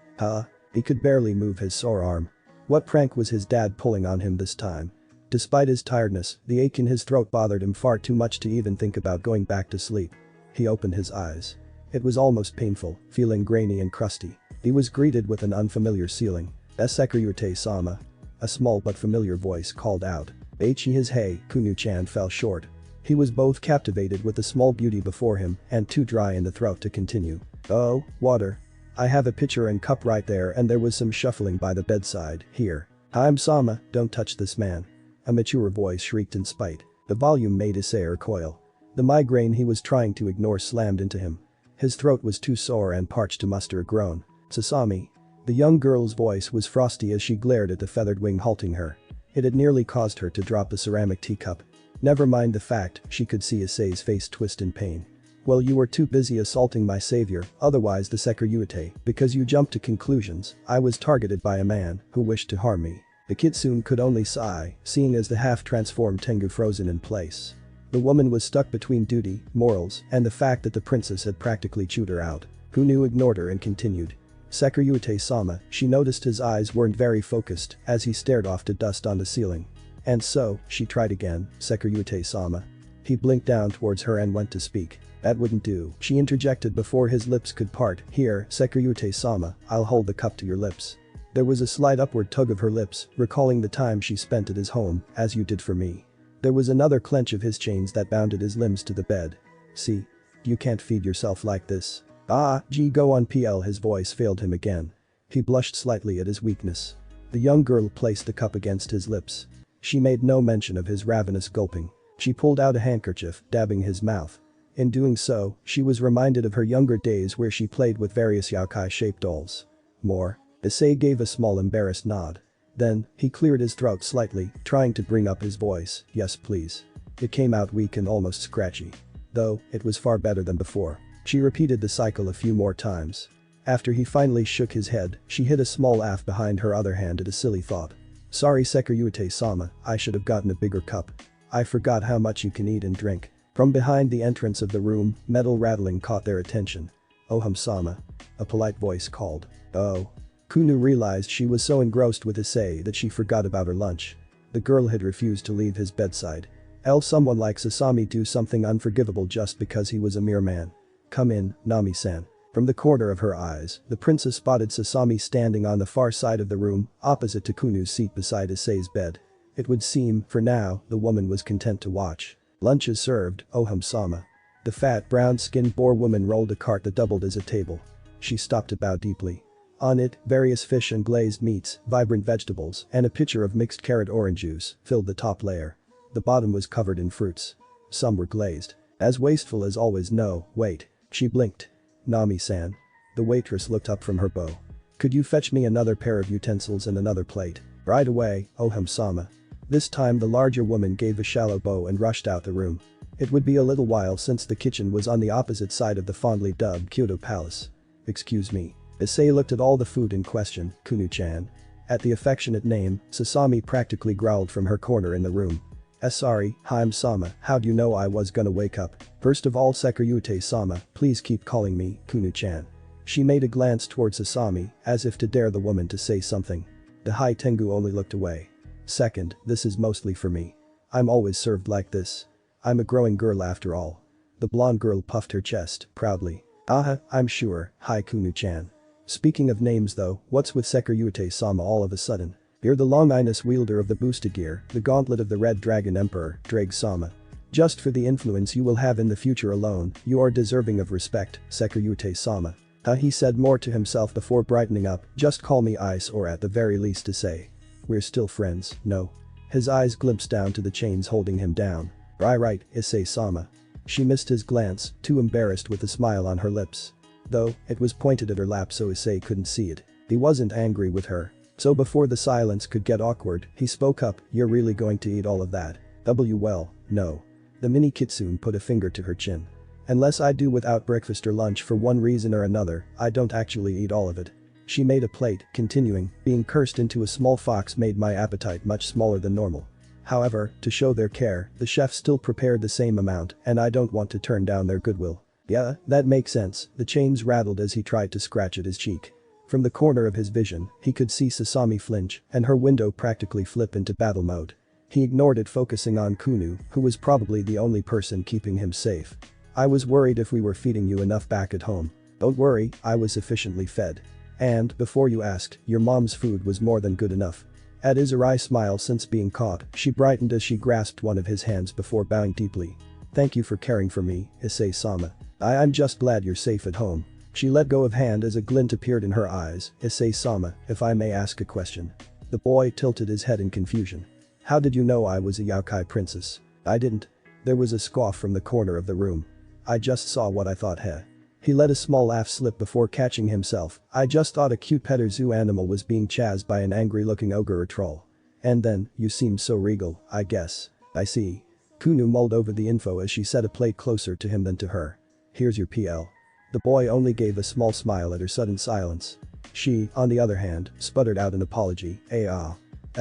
[SPEAKER 1] He could barely move his sore arm. What prank was his dad pulling on him this time? Despite his tiredness, the ache in his throat bothered him far too much to even think about going back to sleep. He opened his eyes. It was almost painful, feeling grainy and crusty. He was greeted with an unfamiliar ceiling. Sekirute-sama. A small but familiar voice called out. Hey, Kunou-chan fell short. He was both captivated with the small beauty before him and too dry in the throat to continue. Oh, water. I have a pitcher and cup right there, and there was some shuffling by the bedside. Here. Sama, don't touch this man. A mature voice shrieked in spite. The volume made Issei recoil. The migraine he was trying to ignore slammed into him. His throat was too sore and parched to muster a groan. Sasami. The young girl's voice was frosty as she glared at the feathered wing halting her. It had nearly caused her to drop a ceramic teacup. Never mind the fact she could see Issei's face twist in pain. Well, you were too busy assaulting my savior, otherwise the Sekiryu, because you jumped to conclusions. I was targeted by a man who wished to harm me. The kitsune could only sigh, seeing as the half-transformed Tengu frozen in place. The woman was stuck between duty, morals, and the fact that the princess had practically chewed her out. Kunou ignored her and continued. Sekiryu-sama, she noticed his eyes weren't very focused as he stared off to dust on the ceiling. And so, she tried again, Sekiryu-sama. He blinked down towards her and went to speak. That wouldn't do, she interjected before his lips could part. Here, Sekiryu-sama, I'll hold the cup to your lips. There was a slight upward tug of her lips, recalling the time she spent at his home, as you did for me. There was another clench of his chains that bounded his limbs to the bed. See? You can't feed yourself like this. Go on PL, his voice failed him again. He blushed slightly at his weakness. The young girl placed the cup against his lips. She made no mention of his ravenous gulping. She pulled out a handkerchief, dabbing his mouth. In doing so, she was reminded of her younger days where she played with various yokai-shaped dolls. More. Issei gave a small embarrassed nod. Then, he cleared his throat slightly, trying to bring up his voice. Yes, please. It came out weak and almost scratchy. Though, it was far better than before. She repeated the cycle a few more times. After he finally shook his head, she hid a small laugh behind her other hand at a silly thought. Sorry Sekiryu-sama, I should have gotten a bigger cup. I forgot how much you can eat and drink. From behind the entrance of the room, metal rattling caught their attention. Oham-sama. A polite voice called. Oh. Kunou realized she was so engrossed with Issei that she forgot about her lunch. The girl had refused to leave his bedside. Someone like Sasami do something unforgivable just because he was a mere man. Come in, Nami-san. From the corner of her eyes, the princess spotted Sasami standing on the far side of the room, opposite to Kunou's seat beside Issei's bed. It would seem, for now, the woman was content to watch. Lunch is served, Oham-sama. The fat, brown-skinned boar woman rolled a cart that doubled as a table. She stopped to bow deeply. On it, various fish and glazed meats, vibrant vegetables, and a pitcher of mixed carrot-orange juice filled the top layer. The bottom was covered in fruits. Some were glazed. As wasteful as always. No, wait. She blinked. Nami-san. The waitress looked up from her bow. Could you fetch me another pair of utensils and another plate? Right away, Oham-sama. This time the larger woman gave a shallow bow and rushed out the room. It would be a little while since the kitchen was on the opposite side of the fondly dubbed Kyoto Palace. Excuse me. Issei looked at all the food in question, Kunou-chan. At the affectionate name, Sasami practically growled from her corner in the room. Sorry, Haim-sama, how'd you know I was gonna wake up? First of all Sekiryu-sama, please keep calling me Kunou-chan. She made a glance towards Sasami, as if to dare the woman to say something. The High Tengu only looked away. Second, this is mostly for me. I'm always served like this. I'm a growing girl after all. The blonde girl puffed her chest, proudly. I'm sure, High Kunou-chan. Speaking of names though, what's with Sekiryu-sama all of a sudden? You're the Longinus wielder of the boosted gear, the gauntlet of the Red Dragon Emperor, Drake-sama. Just for the influence you will have in the future alone, you are deserving of respect, Sekiryu-sama. He said more to himself before brightening up. Just call me Ice, or at the very least Issei. We're still friends, no? His eyes glimpsed down to the chains holding him down. Right, Issei-sama. She missed his glance, too embarrassed with a smile on her lips. Though, it was pointed at her lap so Issei couldn't see it. He wasn't angry with her. So before the silence could get awkward, he spoke up. You're really going to eat all of that? Well, no. The mini kitsune put a finger to her chin. Unless I do without breakfast or lunch for one reason or another, I don't actually eat all of it. She made a plate, continuing, being cursed into a small fox made my appetite much smaller than normal. However, to show their care, the chef still prepared the same amount, and I don't want to turn down their goodwill. Yeah, that makes sense. The chains rattled as he tried to scratch at his cheek. From the corner of his vision, he could see Sasami flinch and her window practically flip into battle mode. He ignored it, focusing on Kunou, who was probably the only person keeping him safe. I was worried if we were feeding you enough back at home. Don't worry, I was sufficiently fed. And, before you asked, your mom's food was more than good enough. At his wry smile since being caught, she brightened as she grasped one of his hands before bowing deeply. Thank you for caring for me, Issei-sama. I'm just glad you're safe at home. She let go of hand as a glint appeared in her eyes. Issei-sama, if I may ask a question. The boy tilted his head in confusion. How did you know I was a yokai princess? I didn't. There was a scoff from the corner of the room. I just saw what I thought. He let a small laugh slip before catching himself. I just thought a cute pet or zoo animal was being chased by an angry-looking ogre or troll. And then, you seemed so regal, I guess. I see. Kunou mulled over the info as she set a plate closer to him than to her. Here's your PL. The boy only gave a small smile at her sudden silence. She, on the other hand, sputtered out an apology.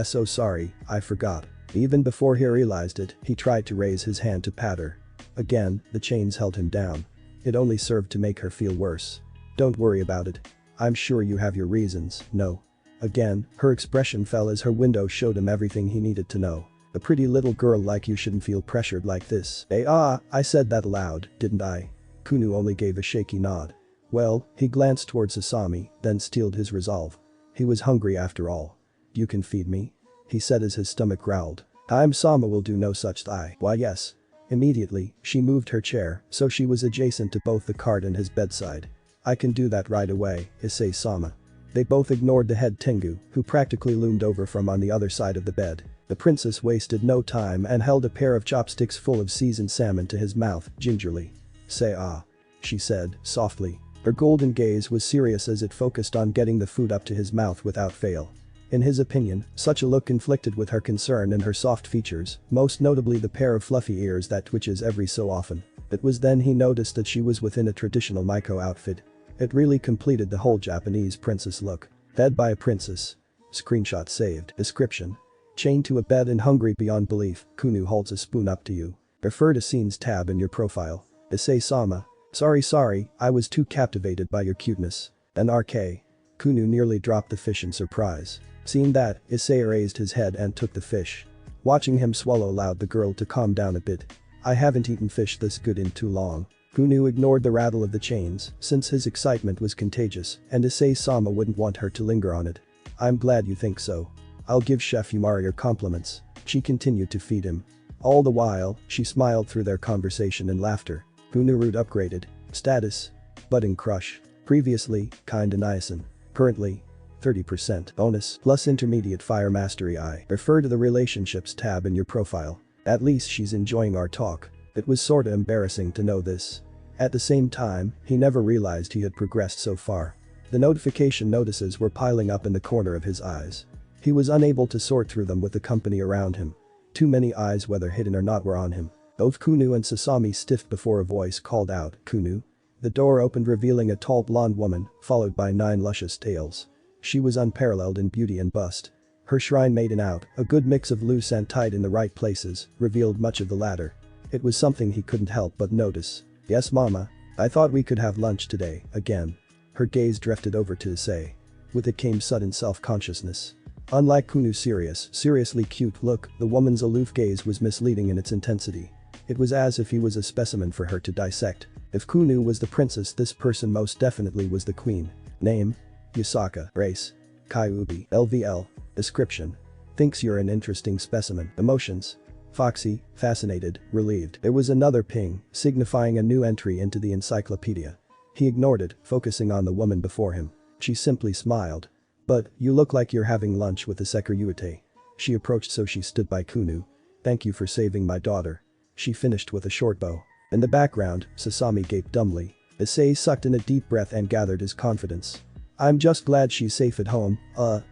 [SPEAKER 1] So sorry, I forgot. Even before he realized it, he tried to raise his hand to pat her. Again, the chains held him down. It only served to make her feel worse. Don't worry about it. I'm sure you have your reasons, no. Again, her expression fell as her window showed him everything he needed to know. A pretty little girl like you shouldn't feel pressured like this. I said that aloud, didn't I? Kunou only gave a shaky nod. Well, he glanced towards Sasami, then steeled his resolve. He was hungry after all. You can feed me? He said as his stomach growled. Sama will do no such thing. Why yes. Immediately, she moved her chair, so she was adjacent to both the cart and his bedside. I can do that right away, Issei-sama. They both ignored the head Tengu, who practically loomed over from on the other side of the bed. The princess wasted no time and held a pair of chopsticks full of seasoned salmon to his mouth, gingerly. Say ah. She said, softly. Her golden gaze was serious as it focused on getting the food up to his mouth without fail. In his opinion, such a look conflicted with her concern and her soft features, most notably the pair of fluffy ears that twitches every so often. It was then he noticed that she was within a traditional Maiko outfit. It really completed the whole Japanese princess look. Fed by a princess. Screenshot saved. Description. Chained to a bed and hungry beyond belief, Kunou holds a spoon up to you. Refer to scenes tab in your profile. Issei-sama. Sorry, I was too captivated by your cuteness. NRK. Kunou nearly dropped the fish in surprise. Seeing that, Issei raised his head and took the fish. Watching him swallow allowed the girl to calm down a bit. I haven't eaten fish this good in too long. Kunou ignored the rattle of the chains, since his excitement was contagious, and Issei-sama wouldn't want her to linger on it. I'm glad you think so. I'll give Chef Yumari your compliments. She continued to feed him. All the while, she smiled through their conversation and laughter. Kunou root upgraded. Status. Budding crush. Previously, kinda niacin. Currently. 30% bonus plus intermediate fire mastery. I refer to the relationships tab in your profile. At least she's enjoying our talk. It was sorta embarrassing to know this. At the same time, he never realized he had progressed so far. The notification notices were piling up in the corner of his eyes. He was unable to sort through them with the company around him. Too many eyes, whether hidden or not, were on him. Both Kunou and Sasami stiffed before a voice called out, Kunou. The door opened revealing a tall blonde woman, followed by 9 luscious tails. She was unparalleled in beauty and bust. Her shrine maiden out, a good mix of loose and tight in the right places, revealed much of the latter. It was something he couldn't help but notice. Yes mama. I thought we could have lunch today, again. Her gaze drifted over to Issei. With it came sudden self-consciousness. Unlike Kunou's seriously cute look, the woman's aloof gaze was misleading in its intensity. It was as if he was a specimen for her to dissect. If Kunou was the princess, this person most definitely was the queen. Name? Yusaka. Race. Kyuubi. LVL. Description. Thinks you're an interesting specimen. Emotions. Foxy, fascinated, relieved. There was another ping, signifying a new entry into the encyclopedia. He ignored it, focusing on the woman before him. She simply smiled. But, you look like you're having lunch with the Sekiruyute. She approached so she stood by Kunou. Thank you for saving my daughter. She finished with a short bow. In the background, Sasami gaped dumbly. Issei sucked in a deep breath and gathered his confidence. I'm just glad she's safe at home.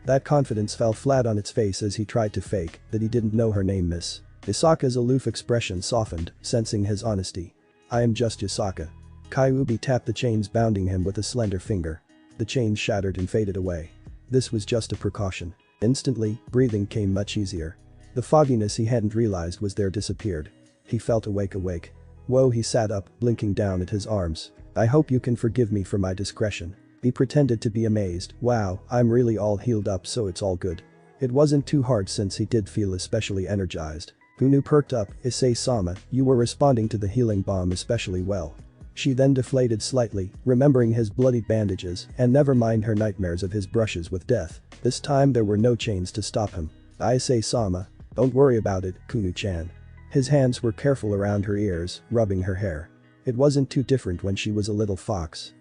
[SPEAKER 1] That confidence fell flat on its face as he tried to fake that he didn't know her name, Miss. Isaka's aloof expression softened, sensing his honesty. I am just Isaka. Kyuubi tapped the chains bounding him with a slender finger. The chains shattered and faded away. This was just a precaution. Instantly, breathing came much easier. The fogginess he hadn't realized was there disappeared. He felt awake. Whoa, he sat up, blinking down at his arms. I hope you can forgive me for my discretion. He pretended to be amazed. Wow, I'm really all healed up, so it's all good. It wasn't too hard since he did feel especially energized. Kunou perked up. Issei-sama, you were responding to the healing bomb especially well. She then deflated slightly, remembering his bloodied bandages, and never mind her nightmares of his brushes with death. This time there were no chains to stop him. Issei-sama. Don't worry about it, Kunou-chan. His hands were careful around her ears, rubbing her hair. It wasn't too different when she was a little fox.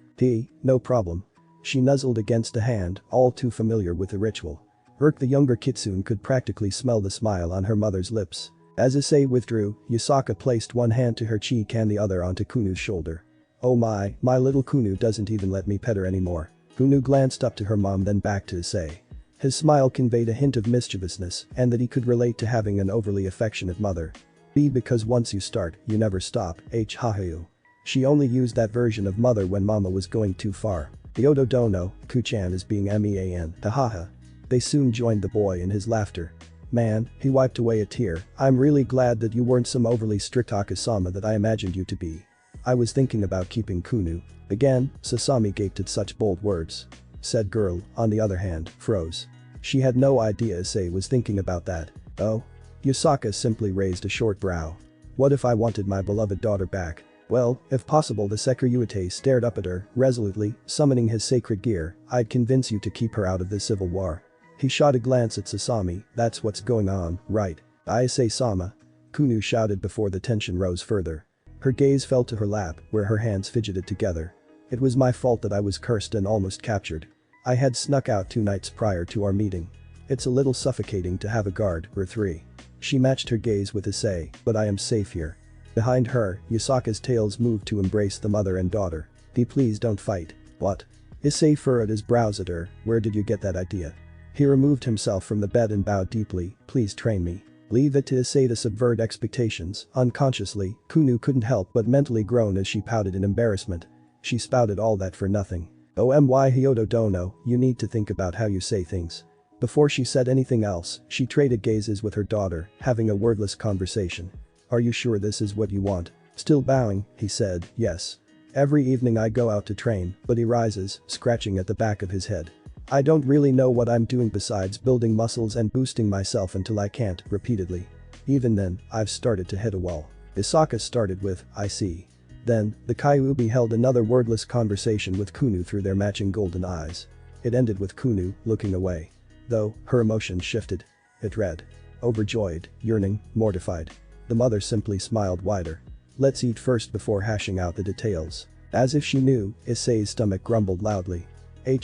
[SPEAKER 1] No problem. She nuzzled against a hand, all too familiar with the ritual. The younger kitsune could practically smell the smile on her mother's lips. As Issei withdrew, Yusaka placed one hand to her cheek and the other onto Kunou's shoulder. Oh my little Kunou doesn't even let me pet her anymore. Kunou glanced up to her mom, then back to Issei. His smile conveyed a hint of mischievousness and that he could relate to having an overly affectionate mother. Because once you start, you never stop. Hahayu. She only used that version of mother when mama was going too far. Yodo dono, Kuchan is being mean, hahaha. They soon joined the boy in his laughter. Man, he wiped away a tear, I'm really glad that you weren't some overly strict Akasama that I imagined you to be. I was thinking about keeping Kunou. Again, Sasami gaped at such bold words. Said girl, on the other hand, froze. She had no idea Issei was thinking about that. Oh? Yusaka simply raised a short brow. What if I wanted my beloved daughter back? Well, if possible the Sekiryuite stared up at her, resolutely, summoning his sacred gear, I'd convince you to keep her out of this civil war. He shot a glance at Sasami, that's what's going on, right? Issei-sama. Kunou shouted before the tension rose further. Her gaze fell to her lap, where her hands fidgeted together. It was my fault that I was cursed and almost captured. I had snuck out 2 nights prior to our meeting. It's a little suffocating to have a guard, or 3. She matched her gaze with Issei, but I am safe here. Behind her, Yusaka's tails moved to embrace the mother and daughter. Please don't fight. What? Issei furrowed his brows at her, where did you get that idea? He removed himself from the bed and bowed deeply, please train me. Leave it to Issei to subvert expectations. Unconsciously, Kunou couldn't help but mentally groan as she pouted in embarrassment. She spouted all that for nothing. My Hyodo Dono, you need to think about how you say things. Before she said anything else, she traded gazes with her daughter, having a wordless conversation. Are you sure this is what you want? Still bowing, he said, yes. Every evening I go out to train, but he rises, scratching at the back of his head. I don't really know what I'm doing besides building muscles and boosting myself until I can't, repeatedly. Even then, I've started to hit a wall. Isaka started with, I see. Then, the Kyuubi held another wordless conversation with Kunou through their matching golden eyes. It ended with Kunou looking away. Though, her emotions shifted. It read. Overjoyed, yearning, mortified. The mother simply smiled wider. Let's eat first before hashing out the details. As if she knew, Issei's stomach grumbled loudly.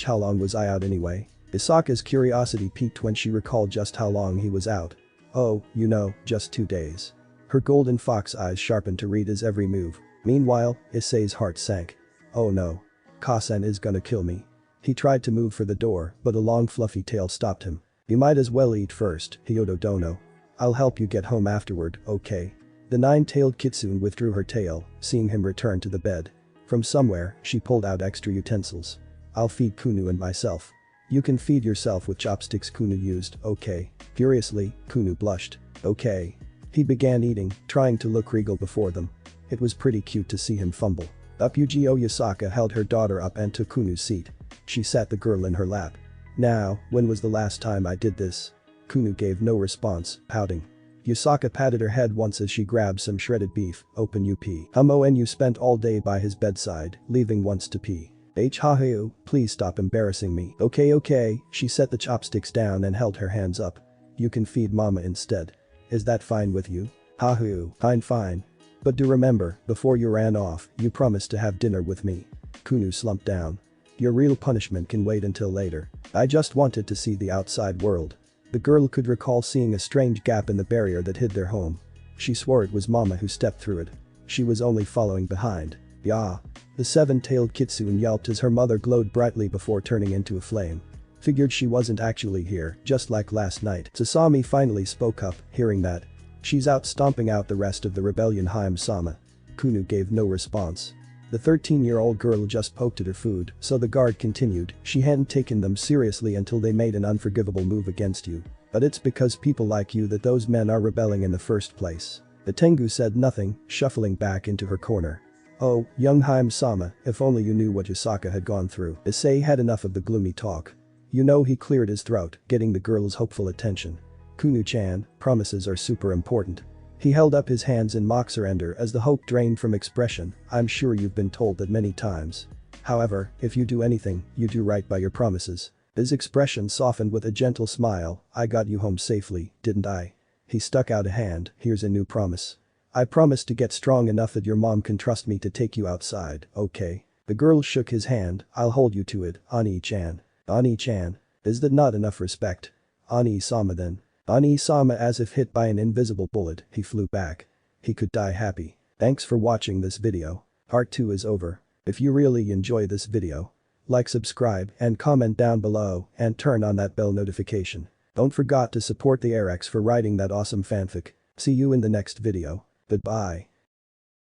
[SPEAKER 1] How long was I out anyway? Isaka's curiosity piqued when she recalled just how long he was out. Oh, you know, just 2 days. Her golden fox eyes sharpened to read his every move. Meanwhile, Issei's heart sank. Oh no. Kasen is gonna kill me. He tried to move for the door, but a long fluffy tail stopped him. You might as well eat first, Hyodo Dono. I'll help you get home afterward, okay? The 9-tailed kitsune withdrew her tail, seeing him return to the bed. From somewhere, she pulled out extra utensils. I'll feed Kunou and myself. You can feed yourself with chopsticks Kunou used, okay? Furiously, Kunou blushed. Okay. He began eating, trying to look regal before them. It was pretty cute to see him fumble. Ugyo Yusaka held her daughter up and took Kunou's seat. She sat the girl in her lap. Now, when was the last time I did this? Kunou gave no response, pouting. Yusaka patted her head once as she grabbed some shredded beef, open up. And you spent all day by his bedside, leaving once to pee. Hahu, please stop embarrassing me. Okay, she set the chopsticks down and held her hands up. You can feed mama instead. Is that fine with you? Hahu, fine. But do remember, before you ran off, you promised to have dinner with me. Kunou slumped down. Your real punishment can wait until later. I just wanted to see the outside world. The girl could recall seeing a strange gap in the barrier that hid their home. She swore it was mama who stepped through it. She was only following behind. Yeah. The 7-tailed kitsune yelped as her mother glowed brightly before turning into a flame. Figured she wasn't actually here, just like last night. Sasami finally spoke up, hearing that. She's out stomping out the rest of the rebellion Haim-sama. Kunou gave no response. The 13-year-old girl just poked at her food, so the guard continued, she hadn't taken them seriously until they made an unforgivable move against you. But it's because people like you that those men are rebelling in the first place. The Tengu said nothing, shuffling back into her corner. Oh, young Haim-sama, if only you knew what Yusaka had gone through. Issei had enough of the gloomy talk. You know, he cleared his throat, getting the girl's hopeful attention. Kunou-chan, promises are super important. He held up his hands in mock surrender as the hope drained from expression. I'm sure you've been told that many times. However, if you do anything, you do right by your promises. His expression softened with a gentle smile. I got you home safely, didn't I? He stuck out a hand, here's a new promise. I promise to get strong enough that your mom can trust me to take you outside, okay? The girl shook his hand, I'll hold you to it, Ani-chan. Ani-chan. Is that not enough respect? Ani-sama then. Ani-sama as if hit by an invisible bullet, he flew back. He could die happy. Thanks for watching this video. Part 2 is over. If you really enjoy this video, like, subscribe, and comment down below, and turn on that bell notification. Don't forget to support the Aerex for writing that awesome fanfic. See you in the next video. Goodbye.